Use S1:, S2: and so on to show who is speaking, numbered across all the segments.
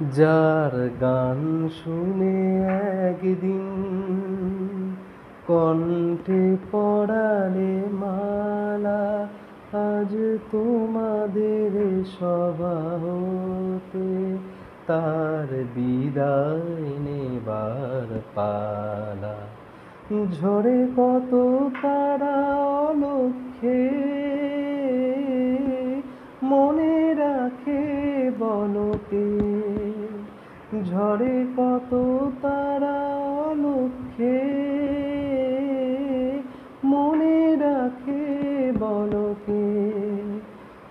S1: যার গান শুনে একদিন কণ্ঠে পড়ালে মালা, আজ তোমাদের সভা হতে তার বিদায় নেবার পালা। ঝরে কত তারা অলক্ষ্যে মনে রাখে বলকে, ঝরে কত তারা অলক্ষ্যে মনে রাখে বলকে।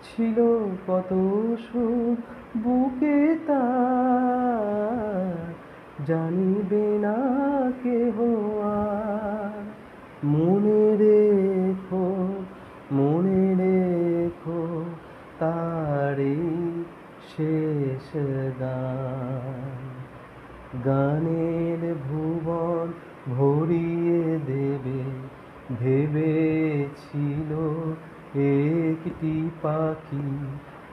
S1: ছিল কত সুখ বুকে তার, জানিবে না কেহ আর। মনে রেখো, মনে রেখো তারি শেষ গান। গানের ভুবন ভরিয়ে দেবে ভেবেছিল একটি পাখি,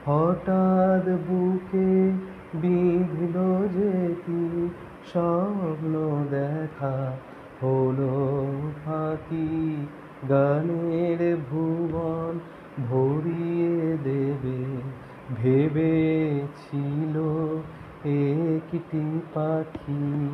S1: হঠাৎ বুকে বিঁধল যেতি স্বপ্ন দেখা হলো ফাঁকি। গানের ভুবন ভরিয়ে দেবে ভেবেছিল একটি পাখি।